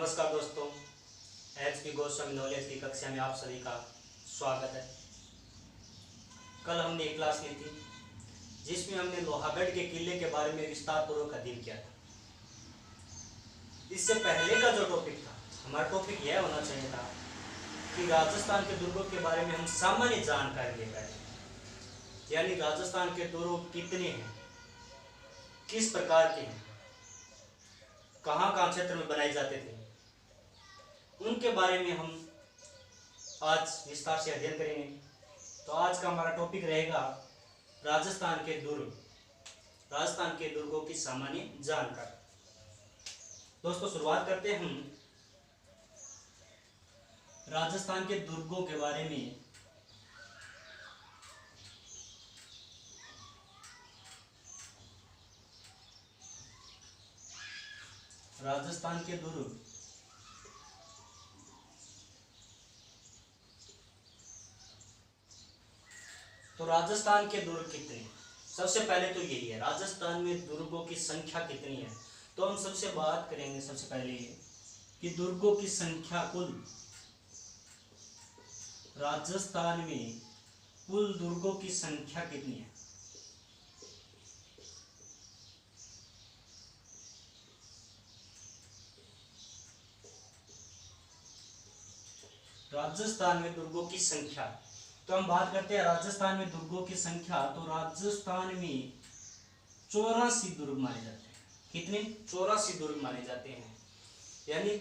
नमस्कार दोस्तों, HP Goswami knowledge की कक्षा में आप सभी का स्वागत है। कल हमने एक क्लास ली थी जिसमें हमने लोहागढ़ के किले के बारे में विस्तारपूर्वक अध्ययन किया था। इससे पहले का जो टॉपिक था, हमारा टॉपिक यह होना चाहिए था कि राजस्थान के दुर्गों के बारे में हम सामान्य जानकारी ले पाए, यानी राजस्थान के दुर्ग कितने हैं, किस प्रकार के हैं, कहाँ क्षेत्र में बनाए जाते थे, उनके बारे में हम आज विस्तार से अध्ययन करेंगे। तो आज का हमारा टॉपिक रहेगा राजस्थान के दुर्ग, राजस्थान के दुर्गों की सामान्य जानकारी। दोस्तों, शुरुआत करते हैं हम राजस्थान के दुर्गों के बारे में। राजस्थान के दुर्ग तो राजस्थान के दुर्ग कितने हैं? सबसे पहले तो यही है, राजस्थान में दुर्गों की संख्या कितनी है। तो हम सबसे बात करेंगे सबसे पहले ये कि दुर्गों की संख्या कुल, राजस्थान में कुल दुर्गों की संख्या कितनी है। राजस्थान में दुर्गों की संख्या, तो हम बात करते हैं राजस्थान में दुर्गों की संख्या। तो राजस्थान में 84 दुर्ग माने जाते हैं। कितने? 84 दुर्ग माने जाते हैं, यानी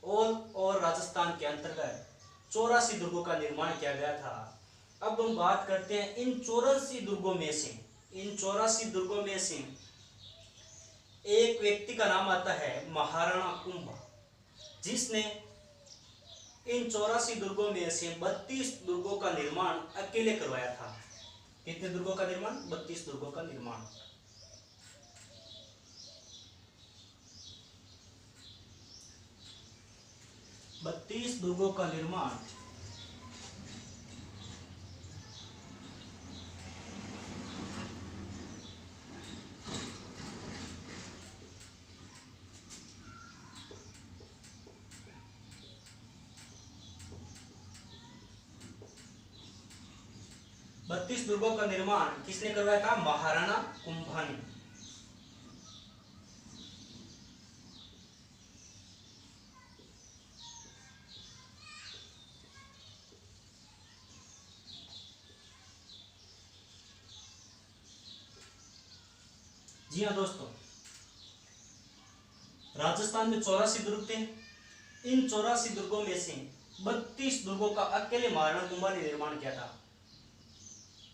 ऑल और राजस्थान के अंतर्गत 84 दुर्गों का निर्माण किया गया था। अब हम बात करते हैं इन 84 दुर्गों में से, इन 84 दुर्गों में से एक व्यक्ति का नाम आता है महाराणा कुंभा, जिसने इन 84 दुर्गों में से 32 दुर्गों का निर्माण अकेले करवाया था। कितने दुर्गों का निर्माण? 32 दुर्गों का निर्माण। बत्तीस दुर्गों का निर्माण 32 दुर्गों का निर्माण किसने करवाया था? महाराणा कुंभा ने। जी हाँ दोस्तों, राजस्थान में 84 दुर्ग थे। इन 84 दुर्गों में से 32 दुर्गों का अकेले महाराणा कुंभा ने निर्माण किया था।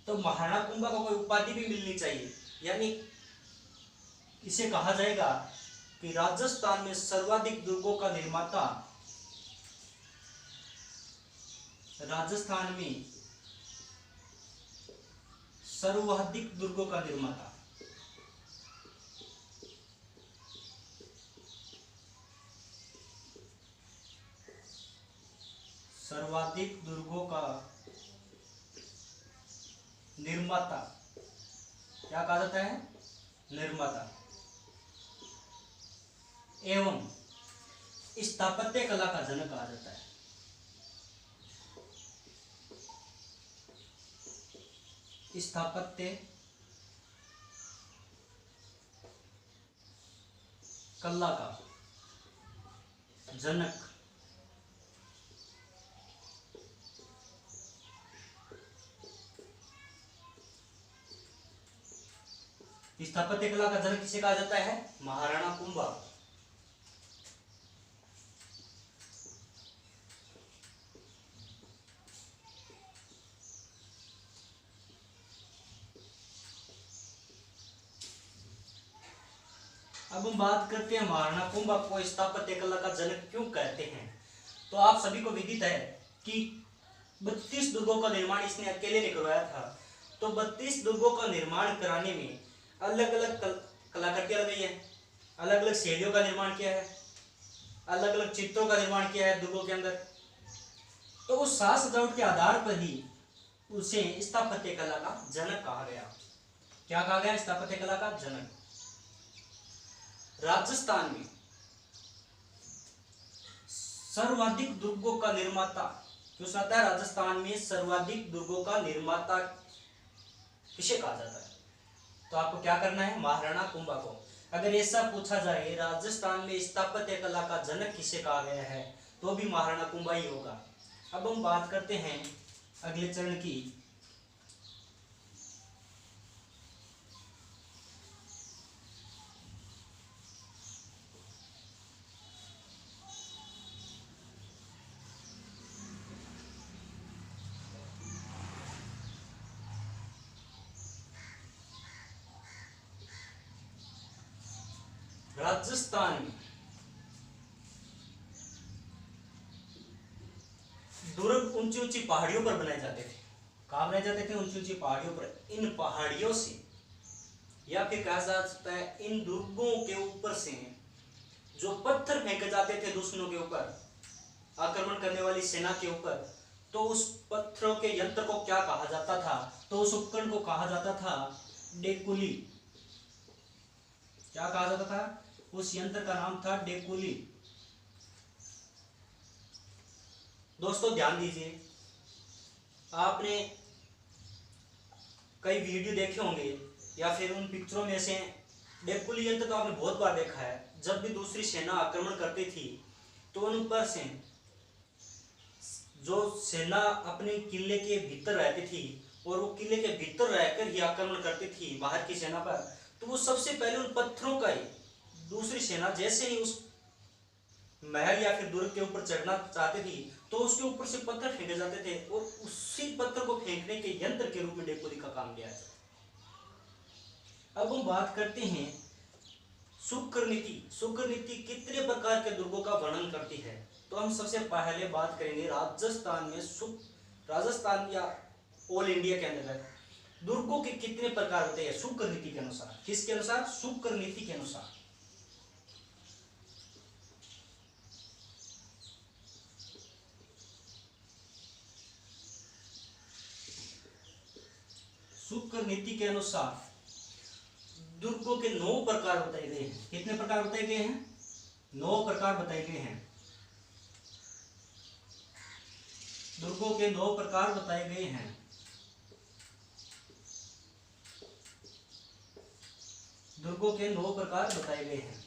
तो महाराणा कुंभा को कोई उपाधि भी मिलनी चाहिए, यानी इसे कहा जाएगा कि राजस्थान में सर्वाधिक दुर्गों का निर्माता, राजस्थान में सर्वाधिक दुर्गों का निर्माता सर्वाधिक दुर्गों का निर्माता क्या कहा जाता है? निर्माता एवं स्थापत्य कला का जनक कहा जाता है। स्थापत्य कला का जनक स्थापत्य कला का जनक किसे कहा जाता है? महाराणा कुंभा। अब हम बात करते हैं महाराणा कुंभा को स्थापत्य कला का जनक क्यों कहते हैं। तो आप सभी को विदित है कि 32 दुर्गों का निर्माण इसने अकेले ने करवाया था। तो 32 दुर्गों का निर्माण कराने में अलग अलग कलाकृतियां लगाई है, अलग अलग शैलियों का निर्माण किया है, अलग अलग चित्रों का निर्माण किया है दुर्गों के अंदर। तो उस साज सजावट के आधार पर ही उसे स्थापत्य कला का जनक कहा गया। क्या कहा गया? स्थापत्य कला का जनक। राजस्थान में सर्वाधिक दुर्गों का निर्माता क्वेश्चन आता है, राजस्थान में सर्वाधिक दुर्गों का निर्माता किसे कहा जाता है? तो आपको क्या करना है, महाराणा कुंभा को। अगर ऐसा पूछा जाए राजस्थान में स्थापत्य कला का जनक किसे कहा गया है, तो भी महाराणा कुंभा ही होगा। अब हम बात करते हैं अगले चरण की। राजस्थान में दुर्ग ऊंची ऊंची पहाड़ियों पर बनाए जाते थे। कहाँ बनाए जाते थे? ऊंची ऊंची पहाड़ियों पर। इन पहाड़ियों से या फिर कहा जा सकता है इन दुर्गों के ऊपर से जो पत्थर फेंके जाते थे दुश्मनों के ऊपर, आक्रमण करने वाली सेना के ऊपर, तो उस पत्थरों के यंत्र को क्या कहा जाता था? तो उस उपकरण को कहा जाता था डेकुली। क्या कहा जाता था? उस यंत्र का नाम था डेकुली। दोस्तों ध्यान दीजिए, आपने कई वीडियो देखे होंगे या फिर उन पिक्चरों में से डेकुली यंत्र तो आपने बहुत बार देखा है। जब भी दूसरी सेना आक्रमण करती थी तो उन पर से जो सेना अपने किले के भीतर रहती थी और वो किले के भीतर रहकर ही आक्रमण करती थी बाहर की सेना पर, तो वो सबसे पहले उन पत्थरों का ही दूसरी सेना जैसे ही उस महल या फिर दुर्ग के ऊपर चढ़ना चाहती थी तो उसके ऊपर से पत्थर फेंके जाते थे और उसी पत्थर को फेंकने के यंत्र के रूप में डेकुली का काम लिया जाता। अब हम बात करते हैं शुक्र नीति। शुक्र नीति कितने प्रकार के दुर्गों का वर्णन करती है? तो हम सबसे पहले बात करेंगे राजस्थान में राजस्थान या ऑल इंडिया के अंतर्गत दुर्गों के कितने प्रकार होते हैं शुक्र नीति के अनुसार। किसके अनुसार? शुक्र नीति के अनुसार। शुक्र नीति के अनुसार दुर्गों के 9 प्रकार बताए गए हैं। कितने प्रकार बताए गए हैं? 9 प्रकार बताए गए हैं। दुर्गों के 9 प्रकार बताए गए हैं। दुर्गों के 9 प्रकार बताए गए हैं।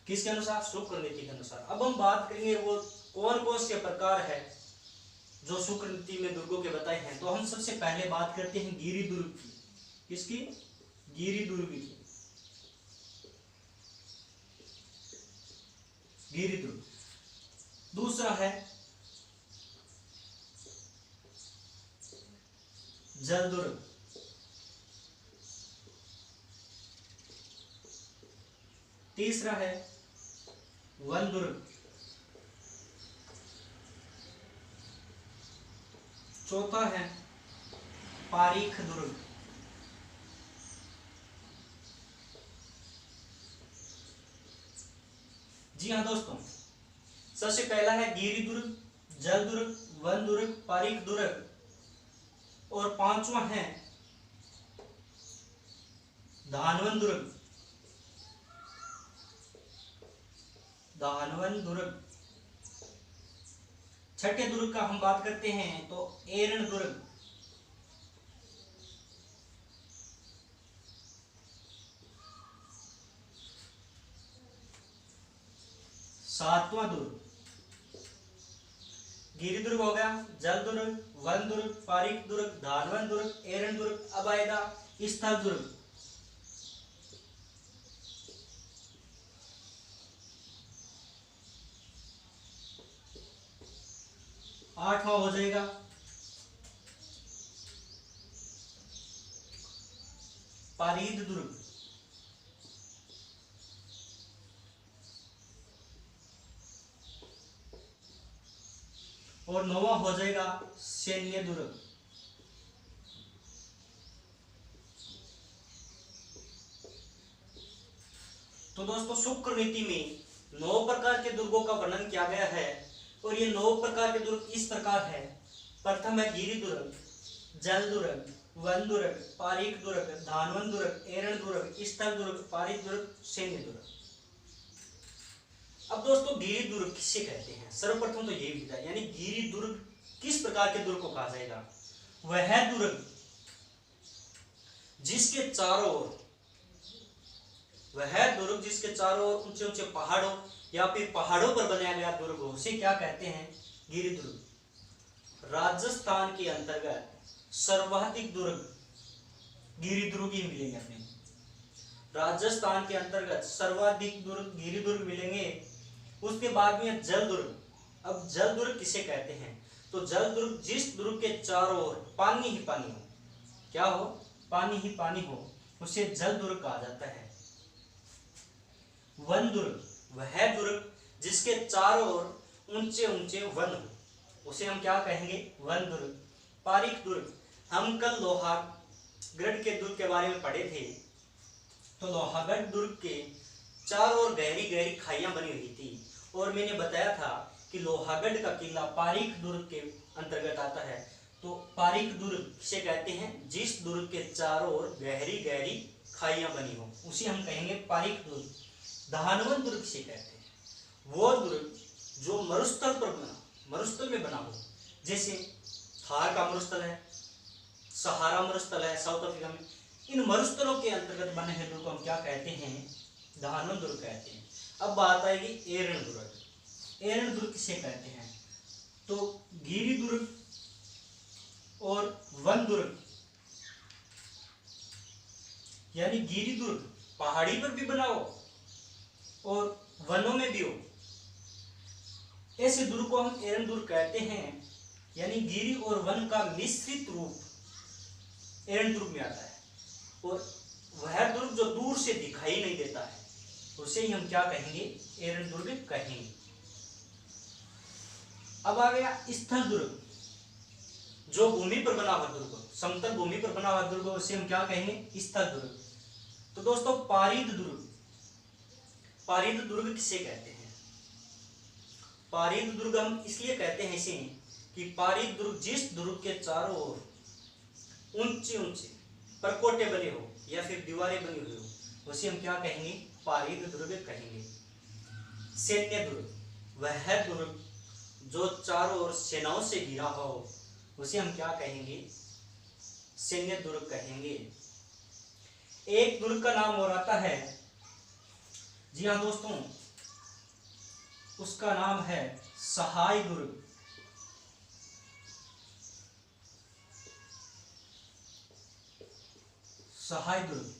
किसके अनुसार? शुक्र नीति के अनुसार। अब हम बात करेंगे वो कौन कौन से प्रकार है जो शुक्र नीति में दुर्गों के बताए हैं। तो हम सबसे पहले बात करते हैं गिरि दुर्ग की। किसकी? गिरि दुर्ग की। गिरि दुर्ग। दूसरा है जल दुर्ग। तीसरा है वन दुर्ग। चौथा है पारीख दुर्ग। जी हाँ दोस्तों, सबसे पहला है गिरि दुर्ग, जल दुर्ग, वन दुर्ग, पारीख दुर्ग और पांचवा है धानवन दुर्ग। धानवन दुर्ग। छठे दुर्ग का हम बात करते हैं तो एरण दुर्ग। सातवां दुर्ग। गिरि दुर्ग हो गया, जल दुर्ग, वन दुर्ग, पारीख दुर्ग, धानवन दुर्ग, एरण दुर्ग। अब आएगा स्थल दुर्ग। आठवां हो जाएगा पारीद दुर्ग। और नौवां हो जाएगा सैन्य दुर्ग। तो दोस्तों शुक्र नीति में 9 प्रकार के दुर्गों का वर्णन किया गया है और ये 9 प्रकार के दुर्ग इस प्रकार है। प्रथम है गिरि दुर्ग, जल दुर्ग, वन दुर्ग, पारीख दुर्ग, धानवन दुर्ग, एरण दुर्ग, स्थल दुर्ग, पारीख दुर्ग, सैन्य दुर्ग। अब दोस्तों गिरि दुर्ग किसे कहते हैं, सर्वप्रथम तो यही विधा, यानी गिरि दुर्ग किस प्रकार के दुर्ग को कहा जाएगा, वह दुर्ग जिसके चारों ओर, वह दुर्ग जिसके चारों ओर ऊंचे ऊंचे पहाड़ों या फिर पहाड़ों पर बनाया गया दुर्ग हो, उसे क्या कहते हैं, गिरि दुर्ग। राजस्थान के अंतर्गत सर्वाधिक दुर्ग गिरि दुर्ग ही मिलेंगे अपने, राजस्थान के अंतर्गत सर्वाधिक दुर्ग गिरि दुर्ग मिलेंगे। उसके बाद में जल दुर्ग। अब जल दुर्ग किसे कहते हैं, तो जल दुर्ग जिस दुर्ग के चारों ओर पानी ही पानी हो, क्या हो, पानी ही पानी हो, उसे जल दुर्ग कहा जाता है। वन दुर्ग, वह दुर्ग जिसके चारों ओर ऊंचे ऊंचे वन हो, उसे हम क्या कहेंगे, वन दुर्ग। पारीख दुर्ग, हम कल लोहागढ़ के दुर्ग के बारे में पढ़े थे, तो लोहागढ़ दुर्ग के चारों ओर गहरी गहरी खाइयां बनी हुई थी, और मैंने बताया था कि लोहागढ़ का किला पारीख दुर्ग के अंतर्गत आता है। तो पारीख दुर्ग किसे कहते हैं, जिस दुर्ग के चारों ओर गहरी गहरी खाइयां बनी हो, उसे हम कहेंगे पारीख दुर्ग। धानवन दुर्ग किसे कहते हैं, वो दुर्ग जो मरुस्थल पर बना, मरुस्थल में बना हो, जैसे थार का मरुस्थल है, सहारा मरुस्थल है साउथ अफ्रीका में, इन मरुस्थलों के अंतर्गत बने हुए दुर्ग को हम क्या कहते हैं, धानवन दुर्ग कहते हैं। अब बात आएगी एरण दुर्ग। एरण दुर्ग किसे कहते हैं, तो गिरि दुर्ग और वन दुर्ग, यानी गिरि दुर्ग पहाड़ी पर भी बना हो और वनों में भी हो, ऐसे दुर्ग को हम एरण दुर्ग कहते हैं। यानी गिरि और वन का मिश्रित रूप एरण दुर्ग में आता है, और वह दुर्ग जो दूर से दिखाई नहीं देता है, उसे ही हम क्या कहेंगे, एरण दुर्ग कहेंगे। अब आ गया स्थल दुर्ग, जो भूमि पर बना हुआ दुर्ग, समतल भूमि पर बना हुआ दुर्ग, उसे हम क्या कहेंगे, स्थल दुर्ग। तो दोस्तों पारीद दुर्ग, पारीद दुर्ग किसे कहते हैं, पारीद दुर्ग हम इसलिए कहते हैं इसे कि पारीद दुर्ग जिस दुर्ग के चारों ओर ऊंचे ऊंचे परकोटे बने हो या फिर दीवारें बनी हुई हो, उसे हम क्या कहेंगे, पारीद दुर्ग कहेंगे। सैन्य दुर्ग, वह दुर्ग जो चारों ओर सेनाओं से घिरा हो, उसे हम क्या कहेंगे, सैन्य दुर्ग कहेंगे। एक दुर्ग का नाम और आता है, जी हाँ दोस्तों, उसका नाम है सहाय दुर्ग। सहाय दुर्ग।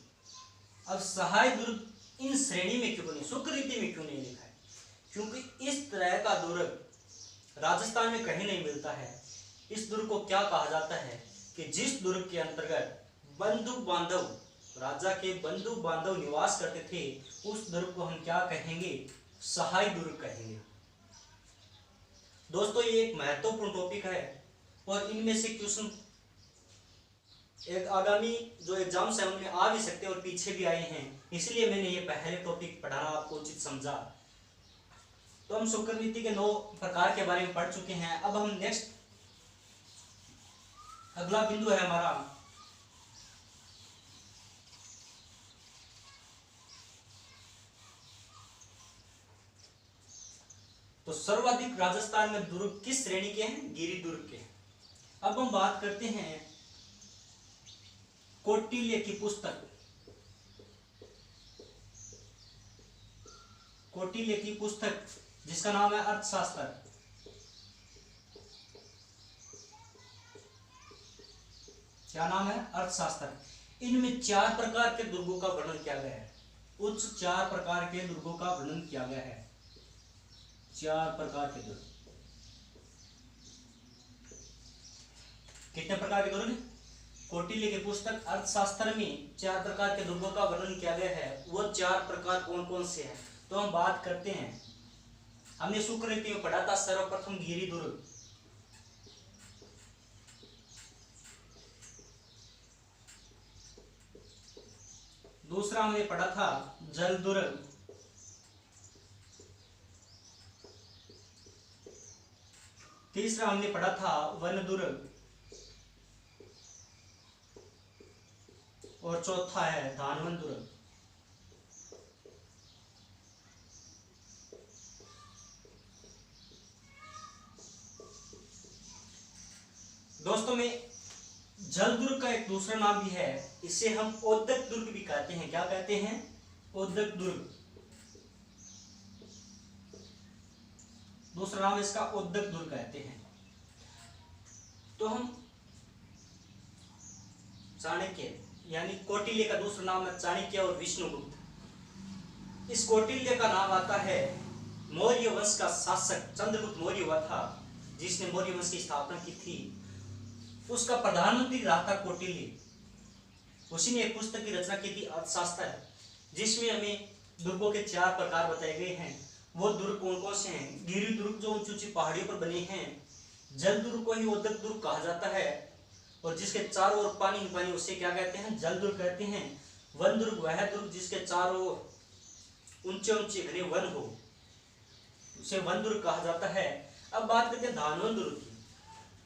अब सहाय दुर्ग इन श्रेणी में क्यों नहीं, सुकृति में क्यों नहीं लिखा है, क्योंकि इस तरह का दुर्ग राजस्थान में कहीं नहीं मिलता है। इस दुर्ग को क्या कहा जाता है कि जिस दुर्ग के अंतर्गत बंधु बांधव, राजा के बंधु बांधव निवास करते थे, उस दुर्ग को हम क्या कहेंगे, सहाय दुर्ग कहेंगे। दोस्तों ये एक महत्वपूर्ण टॉपिक है, और इनमें से क्वेश्चन एक आगामी जो एग्जाम्स है उनमें आ भी सकते हैं और पीछे भी आए हैं, इसलिए मैंने ये पहले टॉपिक पढ़ाना आपको उचित समझा। तो हम शुक्रनीति के 9 प्रकार के बारे में पढ़ चुके हैं। अब हम नेक्स्ट अगला बिंदु है हमारा तो सर्वाधिक राजस्थान में दुर्ग किस श्रेणी के हैं, गिरि दुर्ग के। अब हम बात करते हैं कौटिल्य की पुस्तक, कौटिल्य की पुस्तक जिसका नाम है अर्थशास्त्र। क्या नाम है, अर्थशास्त्र। इनमें 4 प्रकार के दुर्गों का वर्णन किया गया है, उच्च 4 प्रकार के दुर्गों का वर्णन किया गया है, 4 प्रकार के दुर्ग। कितने प्रकार के दुर्ग, कौटिल्य की पुस्तक अर्थशास्त्र में 4 प्रकार के दुर्गों का वर्णन किया गया है। वो 4 प्रकार कौन कौन से हैं, तो हम बात करते हैं। हमने शुक्रनीति में पढ़ा था सर्वप्रथम गिरि दुर्ग, दूसरा हमने पढ़ा था जल दुर्ग, तीसरा हमने पढ़ा था वन दुर्ग, और चौथा है धानवन दुर्ग। एक दूसरा नाम भी है, इसे हम ओदक दुर्ग भी कहते हैं। क्या कहते हैं? ओदक दुर्ग। दूसरा नाम इसका ओदक दुर्ग कहते हैं। तो हम चाणक्य यानी कौटिल्य का दूसरा नाम है चाणक्य और विष्णुगुप्त। इस कौटिल्य का नाम आता है मौर्य वंश का शासक चंद्रगुप्त मौर्य हुआ था, जिसने मौर्य वंश की स्थापना की थी। उसका प्रधानमंत्री रहा था कौटिल्य। उसी ने एक पुस्तक की रचना की थी अर्थशास्त्र, जिसमें हमें दुर्गों के 4 प्रकार बताए गए हैं। वो दुर्ग कौन कौन से हैं? गिरि दुर्ग जो ऊंची ऊंची पहाड़ियों पर बने हैं, जल दुर्ग को ही ओदक दुर्ग कहा जाता है, और जिसके चारों ओर पानी ही पानी, उसे क्या कहते हैं? जल दुर्ग कहते हैं। वन दुर्ग वह दुर्ग जिसके चारों ओर ऊंचे ऊंचे घने वन हो, उसे वन दुर्ग कहा जाता है। अब बात करते हैं धानवन दुर्ग की।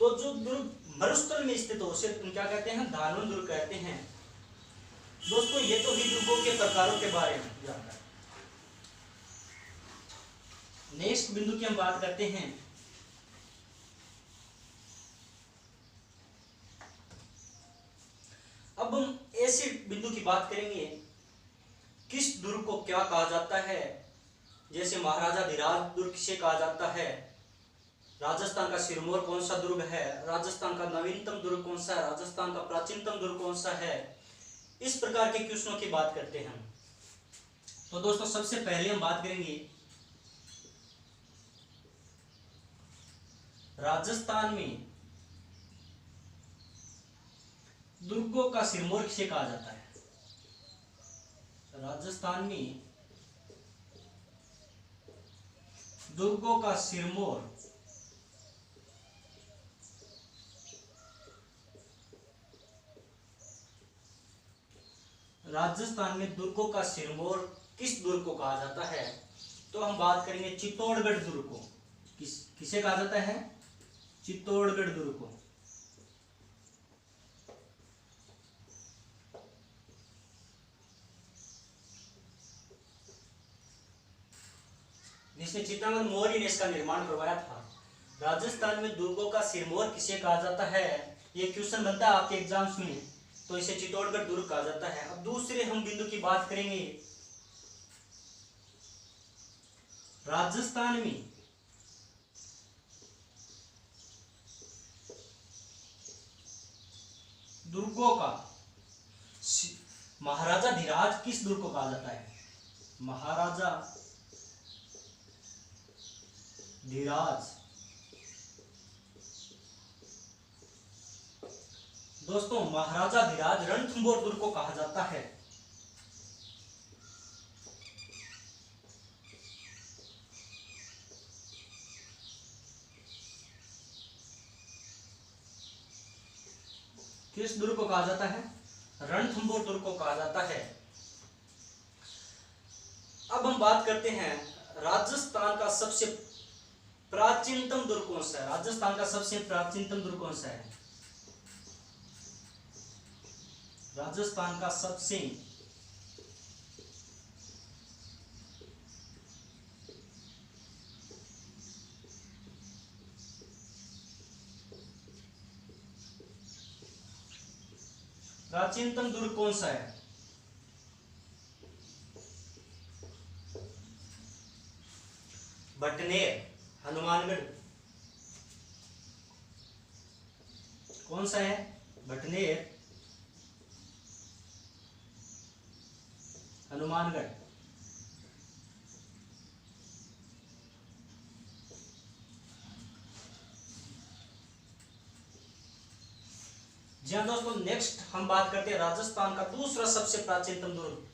तो जो दुर्ग मरुस्थल में स्थित हो उसे क्या कहते हैं? धानवन दुर्ग कहते हैं। दोस्तों ये तो ही दुर्गों के प्रकारों के बारे में जानकारी। नेक्स्ट बिंदु की हम बात करते हैं। अब हम ऐसे बिंदु की बात करेंगे, किस दुर्ग को क्या कहा जाता है। जैसे महाराजा धीराज दुर्ग किसे कहा जाता है, राजस्थान का सिरमौर कौन सा दुर्ग है, राजस्थान का नवीनतम दुर्ग कौन सा है, राजस्थान का प्राचीनतम दुर्ग कौन सा है। इस प्रकार के क्वेश्चनों की बात करते हैं। तो दोस्तों सबसे पहले हम बात करेंगे राजस्थान में दुर्गों का सिरमौर किसे कहा जाता है। राजस्थान में दुर्गों का सिरमौर राजस्थान में दुर्गों का सिरमौर किस दुर्ग को कहा जाता है। तो हम बात करेंगे चित्तौड़गढ़ दुर्ग को। किसे कहा जाता है? चित्तौड़गढ़ दुर्ग को। जिसने चित्तौड़गढ़ मौर्य ने इसका निर्माण करवाया था। राजस्थान में दुर्गों का सिरमौर किसे कहा जाता है, ये क्वेश्चन बनता है आपके एग्जाम्स में, तो इसे चित्तौड़गढ़ दुर्ग कहा जाता है। अब दूसरे हम बिंदु की बात करेंगे, राजस्थान में दुर्गों का महाराजा धीराज किस दुर्ग को कहा जाता है। महाराजा धीराज। दोस्तों महाराजा धीराज रणथंभौर दुर्ग को कहा जाता है। किस दुर्ग को कहा जाता है? रणथंभौर दुर्ग को कहा जाता है। अब हम बात करते हैं राजस्थान का सबसे प्राचीनतम दुर्ग कौन सा है। राजस्थान का सबसे प्राचीनतम दुर्ग कौन सा है? राजस्थान का सबसे प्राचीनतम दुर्ग कौन सा है? भटनेर, हनुमानगढ़। कौन सा है? भटनेर, हनुमानगढ़। जी हाँ दोस्तों, नेक्स्ट हम बात करते हैं राजस्थान का दूसरा सबसे प्राचीनतम दुर्ग।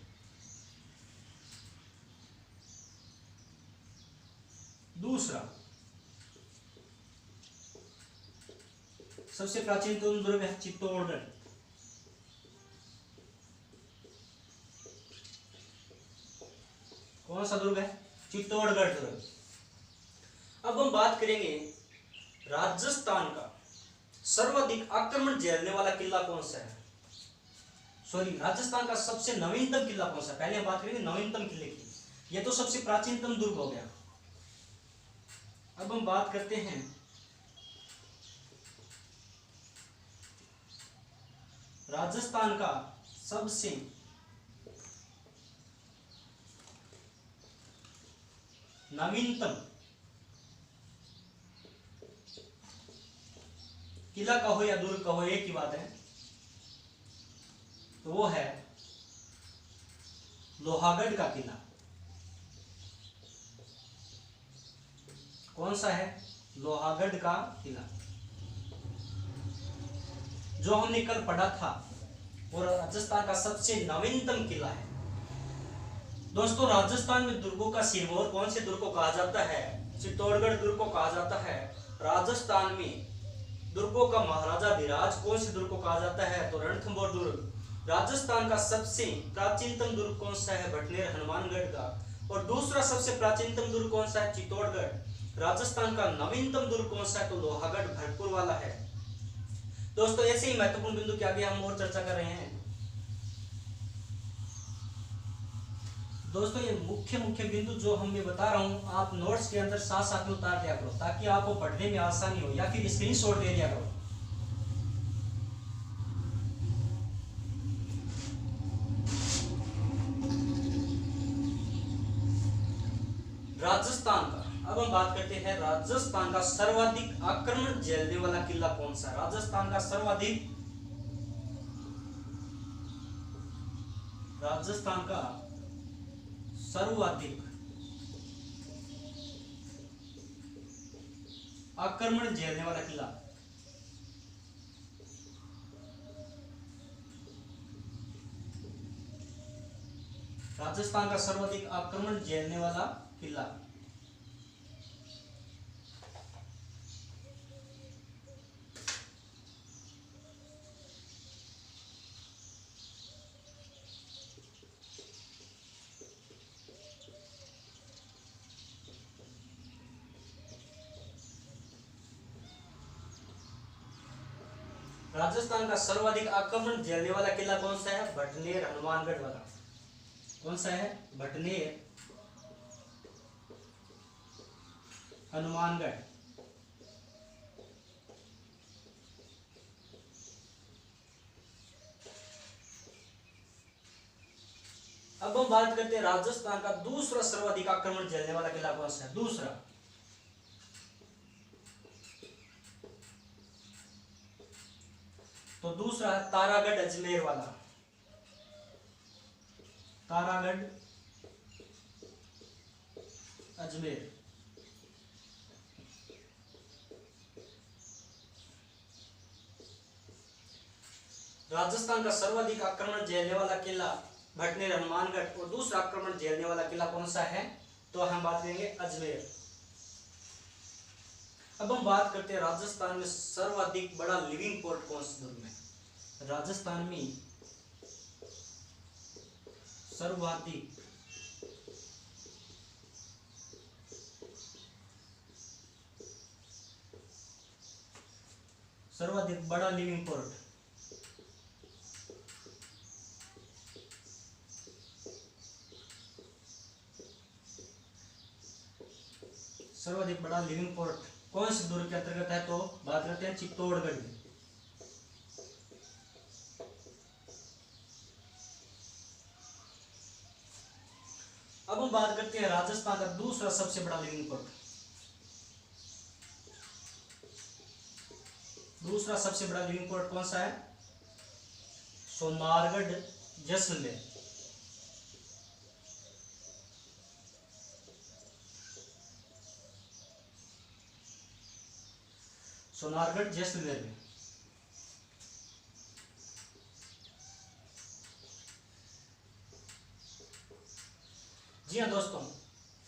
दूसरा सबसे प्राचीनतम दुर्ग है चित्तौड़गढ़। कौन सा दुर्ग है? चित्तौड़गढ़ दुर्ग। अब हम बात करेंगे राजस्थान का सर्वाधिक आक्रमण झेलने वाला किला कौन सा है। सॉरी, राजस्थान का सबसे नवीनतम किला कौन सा है। पहले हम बात करेंगे नवीनतम किले की, यह तो सबसे प्राचीनतम दुर्ग हो गया। अब हम बात करते हैं राजस्थान का सबसे नवीनतम किला कहो या दुर्ग कहो, एक ही बात है, तो वो है लोहागढ़ का किला। कौन सा है? लोहागढ़ का किला, जो हमने कल पढ़ा था, और राजस्थान का सबसे नवीनतम किला है। दोस्तों, राजस्थान में दुर्गों का सिरमौर कौन से दुर्ग को कहा जाता है? चित्तौड़गढ़ दुर्ग को कहा जाता है। राजस्थान में दुर्गों का महाराजा धीराज कौन से दुर्ग को कहा जाता है? तो रणथंभौर दुर्ग। राजस्थान का सबसे प्राचीनतम दुर्ग कौन सा है? भटनेर हनुमानगढ़ का। और दूसरा सबसे प्राचीनतम दुर्ग कौन सा है? चित्तौड़गढ़। राजस्थान का नवीनतम दुर्ग कौन सा है? तो लोहागढ़ भरतपुर वाला है। दोस्तों, ऐसे ही महत्वपूर्ण बिंदु के आगे हम और चर्चा कर रहे हैं। दोस्तों, ये मुख्य बिंदु जो हम मैं बता रहा हूं, आप नोट्स के अंदर साथ साथ में उतार दिया करो, ताकि आपको पढ़ने में आसानी हो, या फिर स्क्रीनशॉट ले लिया करो। राजस्थान का, अब हम बात करते हैं राजस्थान का सर्वाधिक आक्रमण झेलने वाला किला कौन सा है? राजस्थान का सर्वाधिक आक्रमण झेलने वाला किला। राजस्थान का सर्वाधिक आक्रमण झेलने वाला किला। राजस्थान का सर्वाधिक आक्रमण झेलने वाला किला कौन सा है? भटनेर हनुमानगढ़ वाला। कौन सा है? भटनेर हनुमानगढ़। अब हम बात करते हैं राजस्थान का दूसरा सर्वाधिक आक्रमण झेलने वाला किला कौन सा है? दूसरा, तो दूसरा है तारागढ़ अजमेर वाला। तारागढ़ अजमेर। राजस्थान का सर्वाधिक आक्रमण झेलने वाला किला भटनेर हनुमानगढ़, और दूसरा आक्रमण झेलने वाला किला कौन सा है? तो हम बात करेंगे अजमेर। अब हम बात करते हैं राजस्थान में सर्वाधिक बड़ा लिविंग पोर्ट कौन से दुर्ग में? राजस्थान में सर्वाधिक बड़ा लिविंग पोर्ट, सर्वाधिक बड़ा लिविंग पोर्ट कौन से दुर्ग के अंतर्गत है? तो बात करते हैं चित्तौड़गढ़ में। अब हम बात करते हैं राजस्थान का दूसरा सबसे बड़ा लिविंग पोर्ट। दूसरा सबसे बड़ा लिविंग पोर्ट कौन सा है? सोनारगढ़ जैसलमेर। सोनारगढ़ जैसलमेर में। जी हाँ दोस्तों,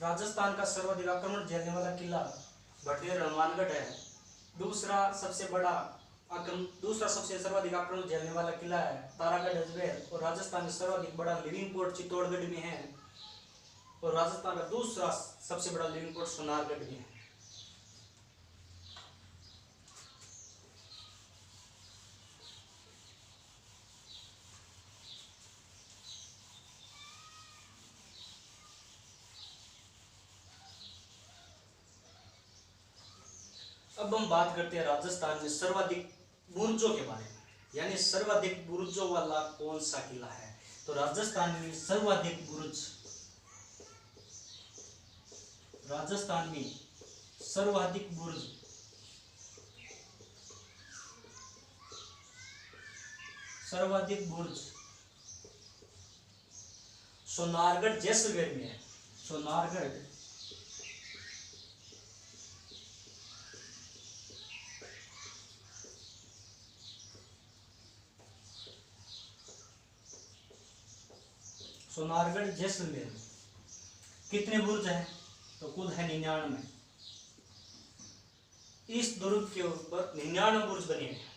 राजस्थान का सर्वाधिक आक्रमण झेलने वाला किला भटनेर हनुमानगढ़ है। दूसरा सबसे सर्वाधिक आक्रमण झेलने वाला किला है तारागढ़ अजमेर, और राजस्थान में सर्वाधिक बड़ा लिविंग पोर्ट चित्तौड़गढ़ में है, और राजस्थान का दूसरा सबसे बड़ा लिविंग पोर्ट सोनारगढ़ में है। अब हम बात करते हैं राजस्थान में सर्वाधिक बुर्जों के बारे में। यानी सर्वाधिक बुर्जों वाला कौन सा किला है? तो राजस्थान में सर्वाधिक बुर्ज, राजस्थान में सर्वाधिक बुर्ज सोनारगढ़ जैसलमेर में है। सोनारगढ़ जैसलमेर में कितने बुर्ज हैं? तो कुल है 99। इस दुर्ग के ऊपर 99 बुर्ज बने हैं।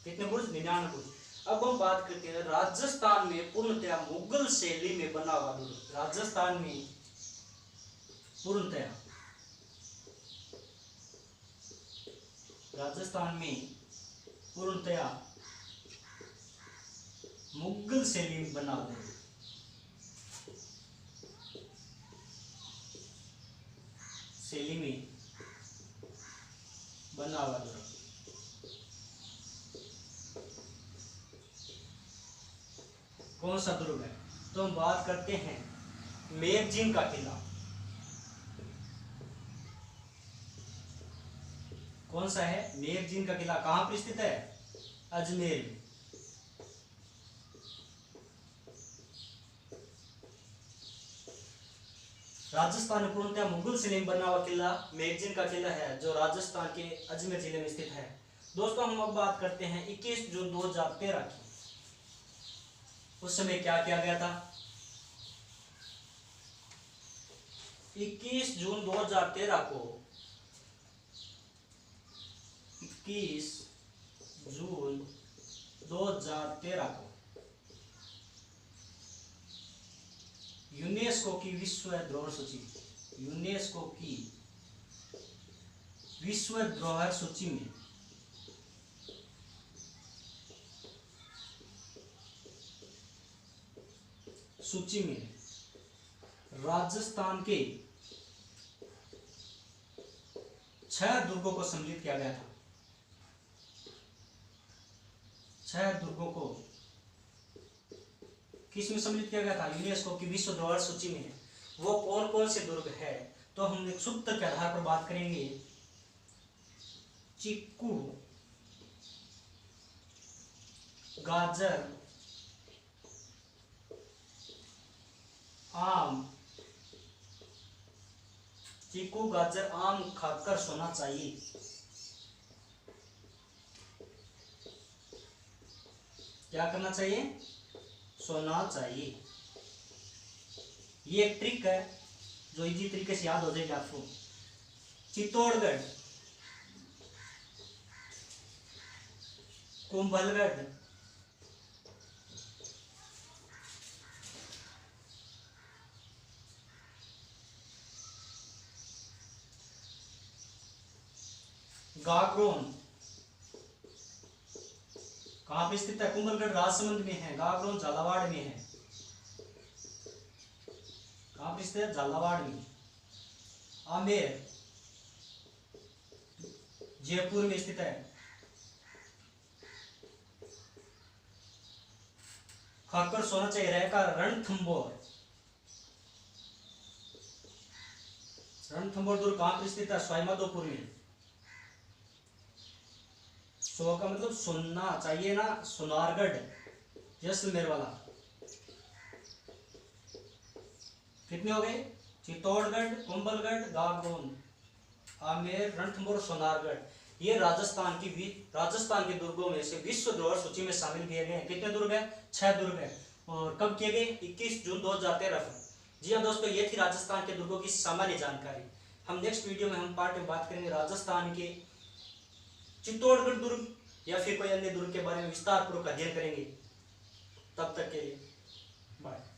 कितने बुर्ज? 99 बुर्ज। अब हम बात करते हैं राजस्थान में पूर्णतया मुगल शैली में बना हुआ दुर्ग। राजस्थान में पूर्णतया मुगल शैली में बना हुआ दुर्ग। शैली में बना हुआ दुर्ग कौन सा दुर्ग है? तो हम बात करते हैं मेगजीन का किला। कौन सा है? मेगजीन का किला। कहां पर स्थित है? अजमेर में। राजस्थान में पूर्णतः मुगल शैली में बना हुआ किला मेगजीन का किला है, जो राजस्थान के अजमेर जिले में स्थित है। दोस्तों हम अब बात करते हैं 21 जून 2013 की। उस समय क्या किया गया था? 21 जून 2013 को 21 जून 2013 को यूनेस्को की विश्व धरोहर सूची, यूनेस्को की विश्व धरोहर सूची में राजस्थान के 6 दुर्गों को सम्मिलित किया गया था। 6 दुर्गों को किस में सम्मिलित किया गया था? यूनेस्को की विश्व धरोहर सूची में। वो कौन कौन से दुर्ग है? तो हम एक सूत्र के आधार पर बात करेंगे। चीकू, गाजर, आम, चीकू गाजर आम खाकर सोना चाहिए। क्या करना चाहिए? सोना चाहिए। ये एक ट्रिक है जो इजी तरीके से याद हो जाएगी आपको। चित्तौड़गढ़, कुंभलगढ़, गागरोन कहां पे स्थित है? कुंभलगढ़ राजसमंद में है। गागरोन झालावाड़ में है। कहां पे स्थित है? झालावाड़ में। आमेर जयपुर में स्थित है। खाकर सोना चाहिए रहेगा रणथंभौर। रणथंभौर दुर्ग कहां पर स्थित है? सवाईमाधोपुर में। सो का मतलब सुनना चाहिए ना, सोनारगढ़ जैसलमेर वाला। कितने हो गए? चित्तौड़गढ़, कुंभलगढ़, गागरोन, आमेर, रणथंभौर, सोनारगढ़। ये राजस्थान के दुर्गों में से विश्व धरोहर सूची में शामिल किए गए हैं। कितने दुर्ग है? 6 दुर्ग है। और कब किए गए? 21 जून 2013 को। जी हाँ दोस्तों, ये थी राजस्थान के दुर्गों की सामान्य जानकारी। हम नेक्स्ट वीडियो में हम पार्ट में बात करेंगे राजस्थान के चित्तौड़गढ़ दुर्ग या फिर कोई अन्य दुर्ग के बारे में विस्तार पूर्वक अध्ययन करेंगे। तब तक के लिए बाय।